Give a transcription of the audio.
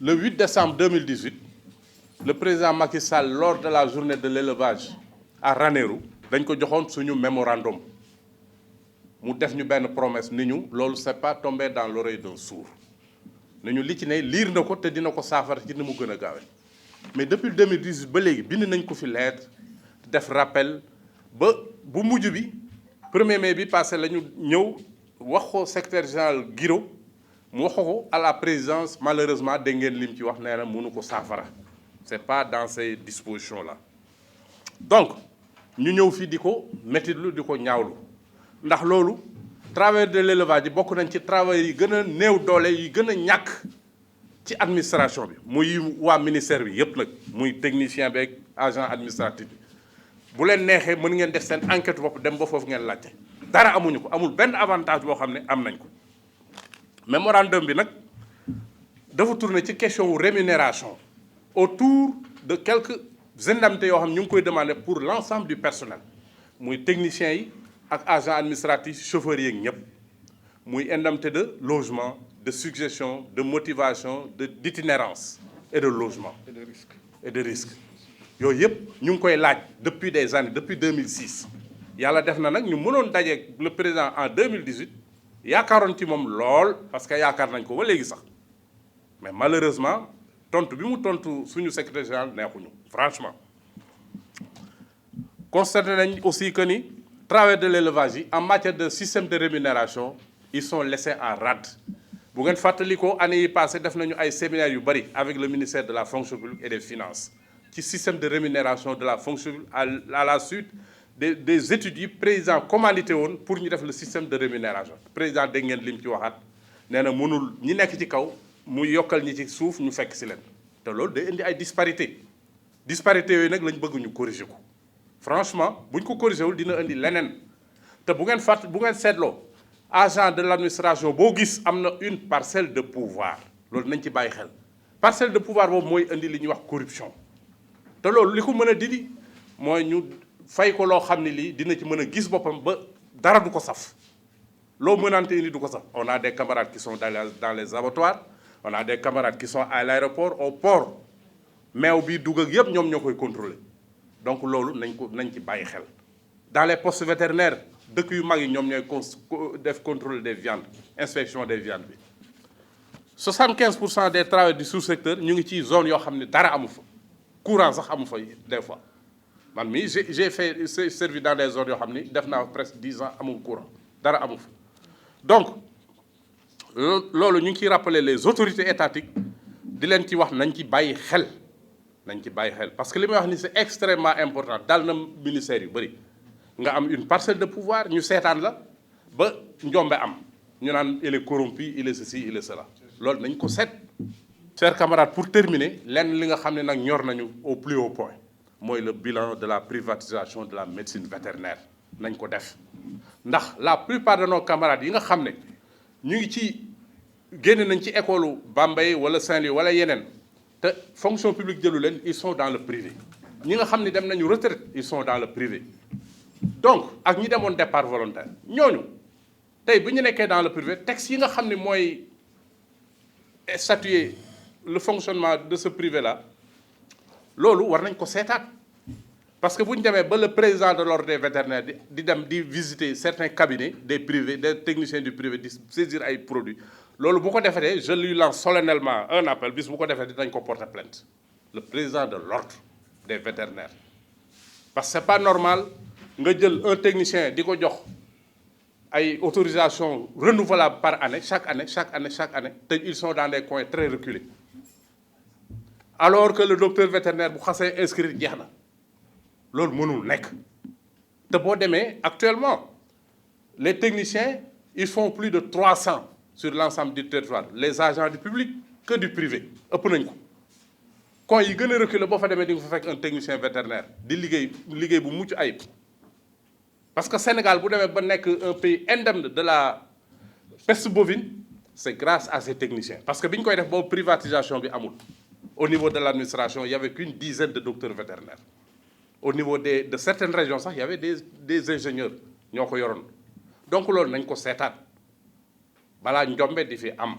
le 8 décembre 2018 le président Macky Sall lors de la journée de l'élevage à Ranérou dañ ko joxoon suñu mémorandum mu def ñu benn promesse ni ñu loolu c'est pas tombé dans l'oreille d'un sourd ni ñu li ci ne liir na ko te dina ko saafara ci ni mu gën a gaawe mais depuis 2018 ba léegi bind nañ ko fi lettre def rappel ba bu mujj bi 1er mai bi passé la ñu ñëw wax ko secrétaire général Guiraud mu wax ko à la présidence malheureusement dégg ngeen lim ci wax nee na mënu ko saafara c'est pas dans ces dispositions là donc ñu ñëw fii di ko métitlu di ko ñaawlu ndax loolu travailleurs de l'élevage yi bokk nañ ci travailleurs yi gën a néew doole yi gën a ñàkk ci administration bi muy waa ministère bi yëpp nag muy technicien bi ak agent administratif bi bu leen neexee mën ngeen def seen enquête bopp dem ba foofu ngeen laajte dara amuñu ko amul benn avantage boo xam ne am nañ ko mémorandum bi nag dafa tourner ci question wu rémunération autour de quelques indemnités yoo xam ñu ngi koy demander pour l'ensemble du personnel muy techniciens yi ak agent administratif chauffeurs yeeg ñëpp muy indemnité de logement de succession de motivation d'itinérance et de logement et de risque yooyu yëpp ñu ngi koy laaj depuis des années depuis 2006 yàlla def na nag ñu mënoon dajeeg le président en 2018 yaakaaroon ci moom lool parce que yaakaar nañ ko ba léegi sax mais malheureusement tontu bi mu tontu suñu secrétaire général neexuñu franchement constaté nañ aussi que ni travailleurs de l'élevage yi en matière de système de rémunération ils sont laissés en rade bu ngeen fàttali ko année yi passé def nañu ay séminaires yu bari avec le ministère de la fonction publique et des finances ci système de rémunération de la fonction publique à la suite des études yi président commandité woon pour ñu def le système de rémunération président dégg ngeen lim ci waxaat nee na mënul ñi nekk ci kaw mu yokkal ñi ci suuf ñu fekk si leen te loolu day indi ay disparité yooyu nag lañ bëgg ñu corriger ko franchement buñ ko corriger wul dina indi leneen te bu ngeen seetloo agent de l'administration boo gis am na une parcelle de pouvoir loolu nañ ci bàyyi xel parcelle de pouvoir boobu mooy indi li ñuy wax corruption te loolu li ko mën a dindi mooy ñu fay ko loo xam ne lii dina ci mën a gis boppam ba dara du ko saf loo mënante indi du ko saf on a des camarades qui sont dans les abattoirs on a des camarades qui sont à l'aéroport au port meew bi dugg ak yëpp ñoom ñoo koy contrôler donc loolu nañ ci bàyyi xel dans les postes vétérinaires dëkk yu mag yi ñoom ñooy def contrôle des viandes inspection des viandes bi 75% des travailleurs du sous-secteur ñu ngi ci zone yoo xam ne dara amu fa courant sax amu fa des fois man mii j'ai fait servi dans des zones yoo xam ni def naa presque 10 ans amul courant dara amu fa donc loolu ñu ngi ciy rappeler les autorités étatiques di leen ci wax nañ ci bàyyi xel parce que li may wax ni c'est extrêmement important dal na ministère yu bëri nga am une parcelle de pouvoir ñu seetaan la ba njombe am ñu naan il est corrompu il est ceci il est cela loolu nañ ko seet. Chers camarades, pour terminer lenn li nga xam ne nag ñor nañu au plus haut point mooy le bilan de la privatisation de la médecine vétérinaire nañ ko def ndax la plupart de nos camarades yi nga xam ne ñu ngi ci génn nañ ci école Bambey wala Saint-Louis wala yeneen te fonction publique jëlu leen ils sont dans le privé ñi nga xam ne dem nañu retraite ils sont dans le privé donc ak ñi demoon départ volontaire ñooñu tey bu ñu nekkee dans le privé texte yi nga xam ne mooy statuer le fonctionnement de ce privé là loolu war nañ ko seetaat parce que bu ñu demee ba le président de l'ordre des vétérinaires di dem di visiter certains cabinets des privés des techniciens du privé di saisir ay produits loolu bu ko defee je lui lance solennellement un appel bis bu ko defee dinañ ko porter plainte le président de l'ordre des vétérinaires parce que c'est pas normal nga jël un technicien di ko jox ay autorisation renouvelable par année chaque année te ils sont dans des coins très reculés alors que le docteur vétérinaire bu xasee inscrit jeex na loolu mënul nekk te boo demee actuellement les techniciens ils font plus de 300 sur l'ensemble du territoire les agents du public que du privé ëpp nañ ko coins yi gën a reculé boo fa demee di nga fa fekk un technicien vétérinaire di liggéey bu mucc ayib parce que Sénégal bu demee ba nekk un pays indemne de la peste bovine c'est grâce à ces techniciens parce que bi ñu koy def boobu privatisation bi amul au niveau de l'administration il y avait qu'une dizaine de docteurs vétérinaires au niveau de certaines régions sax il y avait des ingénieurs ñoo ko yoroon donc loolu nañ ko seetaat balaa njombe di fi am